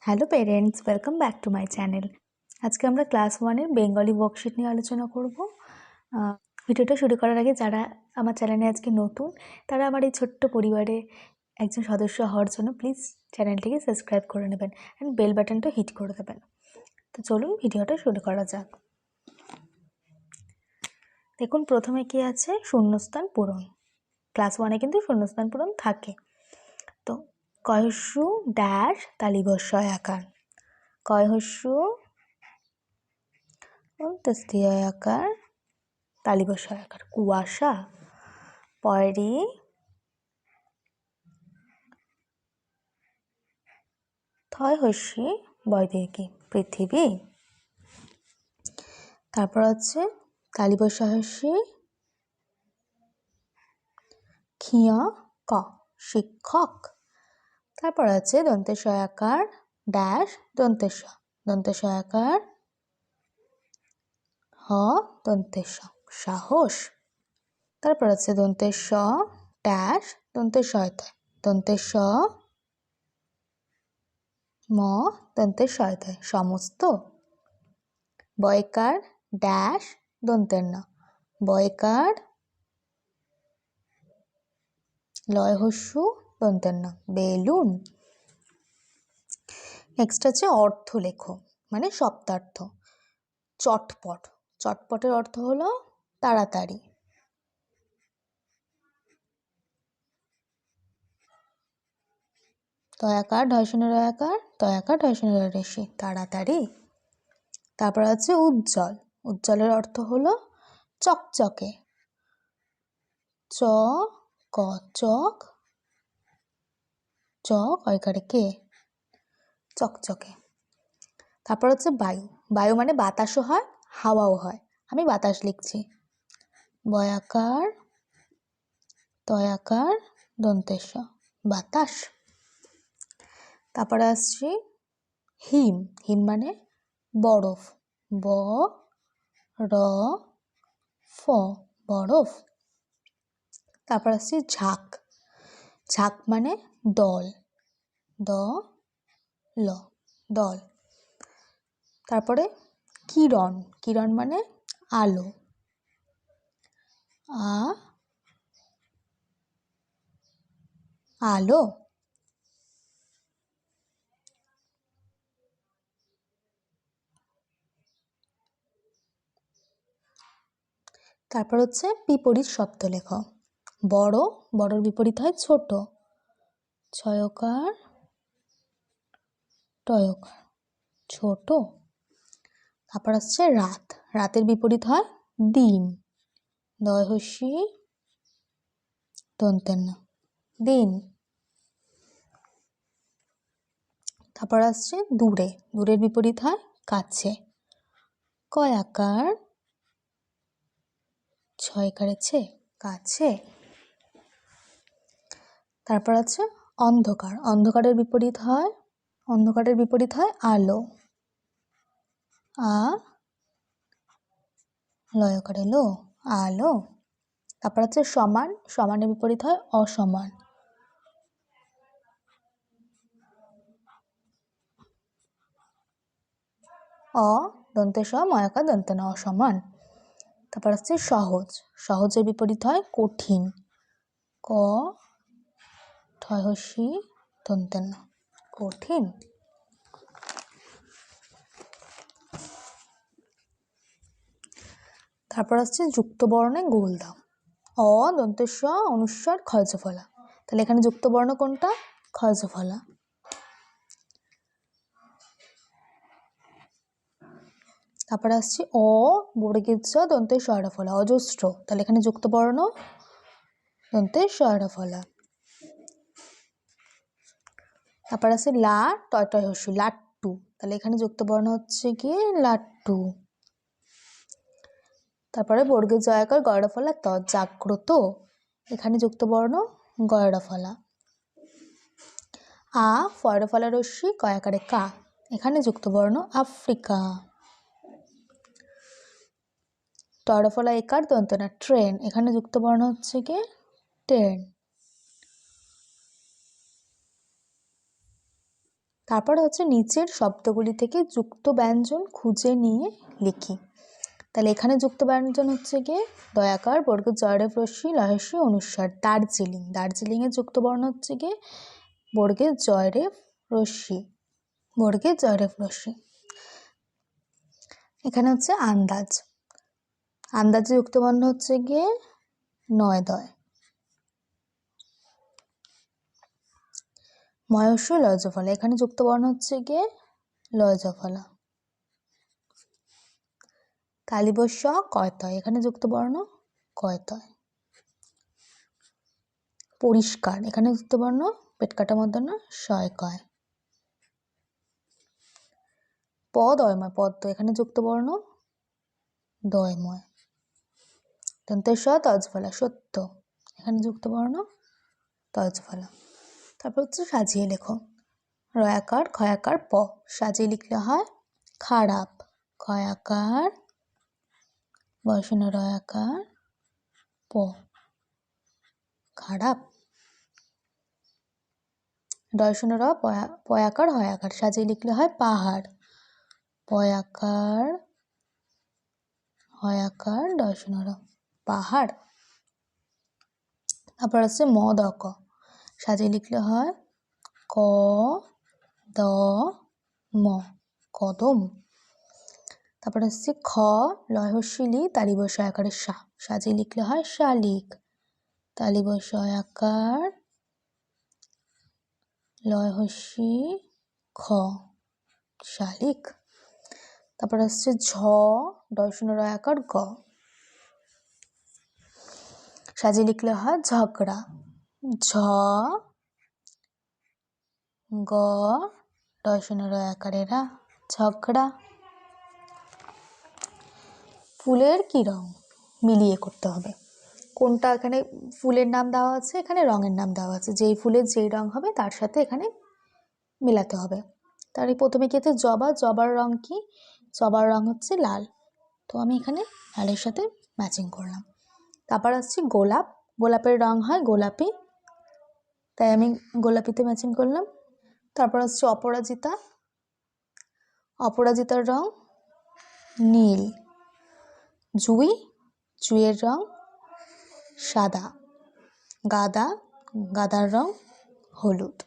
Hello parents, welcome back to my channel. আজকে আমরা class 1-এর Bengali worksheet নিয়ে আলোচনা করব। ভিডিওটা শুরু করার আগে যারা আমার চ্যানেলে আজকে নতুন, তারা আমার এই ছোট্ট পরিবারে একজন সদস্য হওয়ার জন্য প্লিজ চ্যানেলটিকে সাবস্ক্রাইব করে নেবেন অ্যান্ড বেল বাটনটা হিট করে দেবেন। তো চলুন ভিডিওটা শুরু করা যাক। দেখুন প্রথমে কি আছে, শূন্যস্থান পূরণ। ক্লাস 1-এ কিন্তু শূন্যস্থান পূরণ থাকে। তো কয়হস্যু ড্যাশ তালিবস্যয় আকার, কয়হস্যু তস্তিয়া আকার তালিবস্যয় আকার, কুয়াশা। পয়রি থয় হস্যি বৈদেহী পৃথিবী। তারপর হচ্ছে তালিবস্যয় হস্যি খিয় ক শিক্ষক। তারপর আছে দন্তেশ্বয় আকার ড্যাশ দন্তেশ্ব, দন্তেশ্বয় আকার হ দন্তেশ্ব সাহস। তারপর আছে দন্তেশ্ব ড্যাশ দন্তেশ্বয়তয়, দন্তেশ্ব ম দন্তেশ্বয়তয় সমস্ত। বয়কার ড্যাশ দন্তের ন, বয়কার লয় হস্যু দন্তের ন বেলুন। নেক্সট আছে অর্থ লেখো, মানে শব্দার্থ। চটপট, চটপটের অর্থ হলো তাড়াতাড়ি। তয়াকার ঢয়শনের আকার তয়াকার ঢয়শনের রেশি তাড়াতাড়ি। তারপর আছে উজ্জ্বল, উজ্জ্বলের অর্থ হলো চকচকে। চ ক চক, চক অয়কারে কে চকচকে। তারপর হচ্ছে বায়ু, বায়ু মানে বাতাসও হয় হাওয়াও হয়। আমি বাতাস লিখছি, বয়াকার তয়াকার দন্তেশ্ব বাতাস। তারপরে আসছি হিম, হিম মানে বরফ, ব র ফ বরফ। তারপর আসছি ঝাঁক, ঝাঁক মানে দল, দ ল দল। তারপরে কিরণ, কিরণ মানে আলো, আ আলো। তারপর হচ্ছে বিপরীত শব্দ লেখো। বড়, বড়র বিপরীত হয় ছোট, ছয়কার টয়কার ছোট। তারপর হচ্ছে রাত, রাতের বিপরীত হয় দিন, দয় হস্যি দন্তের না দিন। তারপর আসছে দূরে, দূরের বিপরীত হয় কাছে, কয়াকার ছয়কারেছে কাছে। তারপর আছে অন্ধকার, অন্ধকারের বিপরীত হয়, অন্ধকারের বিপরীত হয় আলো, আ লয়কারে লো আলো। তারপর আছে সমান, সমানের বিপরীত হয় অসমান, অ দন্তে স ময়াকার দন্তে ন অসমান। তারপর হচ্ছে সহজ, সহজের বিপরীত হয় কঠিন, ক ঠয় হস্যি দন্তে ন কঠিন। তারপর হচ্ছে যুক্ত বর্ণে গোল দাও। অ দন্তেশ্ব অনুস্বার ক্ষয়জ ফলা, তাহলে এখানে যুক্ত বর্ণ কোনটা, ক্ষয়জ ফলা। তারপরে আসছি অ বর্গীয় দন্তে শয়রা ফলা অজস্র, তাহলে এখানে যুক্ত বর্ণ দন্তে শয়রা ফলা। তারপর আছে লা টয় টয় হস্যু লাট্টু, তাহলে এখানে যুক্ত বর্ণ হচ্ছে গিয়ে লাট্টু। তারপরে বর্গের জয়াকার গয়রা ফলা ত জাগ্রত, এখানে যুক্ত বর্ণ গয়রা ফলা। আ ফয়রা ফলা রশ্মি কয়াকারে কা, এখানে যুক্ত বর্ণ আফ্রিকা। টয়রা ফলা একার দন্ত না ট্রেন, এখানে যুক্ত বর্ণ হচ্ছে গিয়ে ট্রেন। তারপর হচ্ছে নিচের শব্দগুলি থেকে যুক্ত ব্যঞ্জন খুঁজে নিয়ে লিখি। তাহলে এখানে যুক্ত ব্যঞ্জন হচ্ছে গিয়ে দয়াকার, বর্গের জয়রেফ রস্যি, লহস্যি, অনুস্বার। দার্জিলিং, দার্জিলিংয়ের যুক্ত বর্ণ হচ্ছে গিয়ে বর্গের জয়রেফ রস্যি, বর্গের জয়রেফ রস্যি। এখানে হচ্ছে আন্দাজ, আন্দাজে যুক্ত বর্ণ হচ্ছে গিয়ে নয়দয়। ময়স্য লজফলা, এখানে যুক্ত বর্ণ হচ্ছে গিয়ে লজফলা। তালিবস্য কয়তয়, এখানে যুক্ত বর্ণ কয়তয়। পরিষ্কার, এখানে যুক্ত বর্ণ পেট কাটা মধ্যন্য শয় কয়। পদয়ময়, পদ্ম, এখানে যুক্ত বর্ণ দয়ময়। দন্তের স তজফলা, সত্য, এখানে যুক্ত বর্ণ তজফলা। তারপর হচ্ছে সাজিয়ে লেখো। রয়াকার ক্ষয়াকার প, সাজিয়ে লিখলে হয় খারাপ। ক্ষয়াকার বয়সন রয়াকার প, খারাপ। দর্শন র পয়াকার হয়াকার, সাজিয়ে লিখলে হয় পাহাড়। পয়াকার হয়াকার দর্শন র, পাহাড়। তারপর হচ্ছে ম দ ক, সাজিয়ে লিখলে হয় ক দ ম, কদম। তারপর হচ্ছে খ লয়হস্যিলি তালিবস্য আকারের সা, সাজিয়ে লিখলে হয় শালিক। তালিবস্য আকার লয়হস্যি খ, শালিক। তারপর হচ্ছে ঝ দর্শন রয় আকার গ, সাজিয়ে লিখলে হয় ঝগড়া। ঝ গ দর্শন রয় আকারেরা, ঝগড়া। ফুলের কি রং, মিলিয়ে করতে হবে। কোনটা এখানে ফুলের নাম দেওয়া আছে, এখানে রঙের নাম দেওয়া আছে, যেই ফুলের যেই রং হবে তার সাথে এখানে মেলাতে হবে। তার প্রথমে কি আছে জবা, জবার রং কি, জবার রং হচ্ছে লাল, তো আমি এখানে লালের সাথে ম্যাচিং করলাম। তারপর আসছি গোলাপ, গোলাপের রং হয় গোলাপি, তাই আমি গোলাপিতে ম্যাচিং করলাম। তারপর আসছে অপরাজিতা, অপরাজিতার রং নীল। জুঁই, জুঁইয়ের রং সাদা। গাঁদা, গাঁদার রং হলুদ।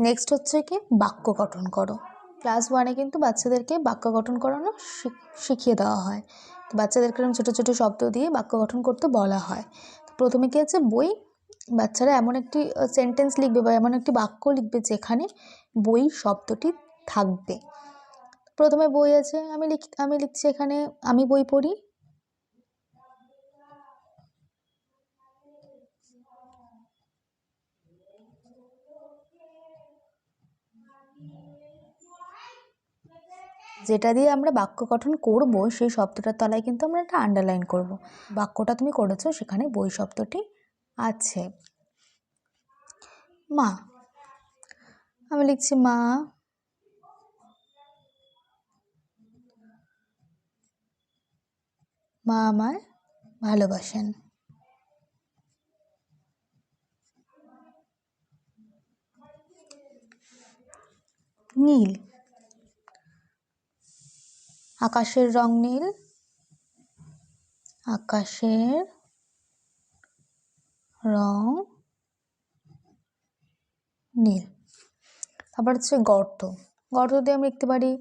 নেক্সট হচ্ছে কি বাক্য গঠন করো। ক্লাস 1-এ কিন্তু বাচ্চাদেরকে বাক্য গঠন করানো শিখিয়ে দেওয়া হয়। তো বাচ্চাদেরকে ছোটো ছোটো শব্দ দিয়ে বাক্য গঠন করতে বলা হয়। তো প্রথমে কি আছে বই, বাচ্চারা এমন একটি সেন্টেন্স লিখবে বা এমন একটি বাক্য লিখবে যেখানে বই শব্দটি থাকবে। প্রথমে বই আছে, আমি লিখছি এখানে আমি বই পড়ি। যেটা দিয়ে আমরা বাক্য গঠন করব সেই শব্দটার তলায় কিন্তু আমরা একটা আন্ডারলাইন করব। বাক্যটা তুমি করেছো সেখানে বই শব্দটি আছে। মা, আমি লিখছি মা মা আমায় ভালোবাসেন। নীল, আকাশের রং নীল, আকাশের রং নীল। তারপর হচ্ছে গর্ত, গর্ত দিয়ে আমি লিখতে পারি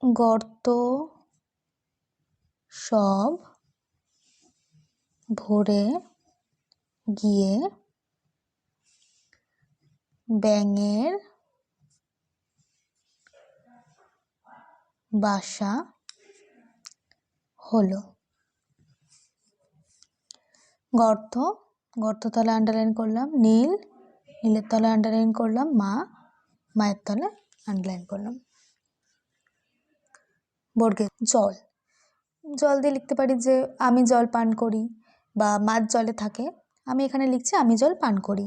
গর্ত সব ভরে গিয়ে ব্যাঙের বাসা হলো। গর্ত, গর্ত তলে আন্ডারলাইন করলাম নীল, নীলের তলে আন্ডারলাইন করলাম মা, মায়ের তলে আন্ডারলাইন করলাম। বর্গে জল, জল দিয়ে লিখতে পারি যে আমি জল পান করি বা মাছ জলে থাকে, আমি এখানে লিখছি আমি জল পান করি।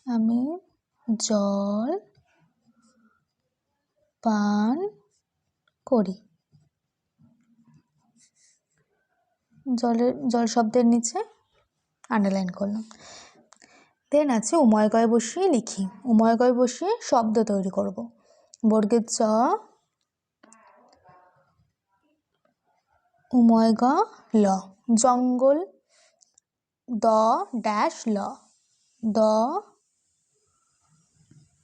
আমি জল পান করি। জল শব্দের নিচে আন্ডারলাইন করলাম। দেন আছে উময়গয় বসিয়ে লিখি, উময়গয় বসিয়ে শব্দ তৈরি করব। বর্গের চ, উময়গ ল, জঙ্গল, দ ড্যাশ ল, দ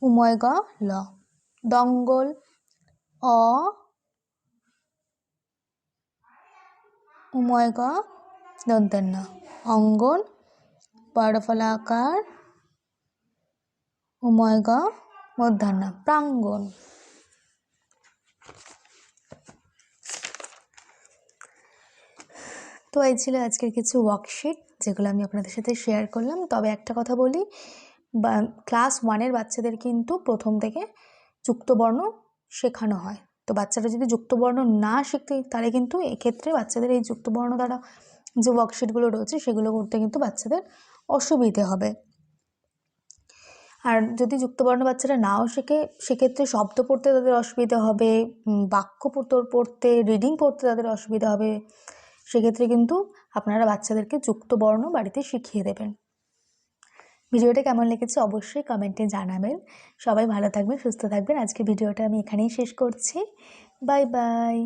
উময়গ ল, দঙ্গল, অ উময়গ দন্তেন্ন, অঙ্গন, বড়ফলাকার, উময়গ মধ্যাহ্ন, প্রাঙ্গণ। তো এই ছিল আজকের কিছু ওয়ার্কশিট যেগুলো আমি আপনাদের সাথে শেয়ার করলাম। তবে একটা কথা বলি, ক্লাস 1-এর বাচ্চাদের কিন্তু প্রথম থেকে যুক্তবর্ণ শেখানো হয়। তো বাচ্চারা যদি যুক্তবর্ণ না শিখতে, তাহলে কিন্তু এক্ষেত্রে বাচ্চাদের এই যুক্তবর্ণ দ্বারা যে ওয়ার্কশিটগুলো রয়েছে সেগুলো করতে কিন্তু বাচ্চাদের অসুবিধে হবে। আর যদি যুক্তবর্ণ বাচ্চারা নাও শেখে, সেক্ষেত্রে শব্দ পড়তে তাদের অসুবিধা হবে, বাক্য পড়তে, রিডিং পড়তে তাদের অসুবিধা হবে। সেক্ষেত্রে কিন্তু আপনারা বাচ্চাদেরকে যুক্তবর্ণ বাড়িতে শিখিয়ে দেবেন। ভিডিওটা কেমন লেগেছে অবশ্যই কমেন্টে জানাবেন। সবাই ভালো থাকবেন, সুস্থ থাকবেন। আজকে ভিডিওটা আমি এখানেই শেষ করছি। Bye bye.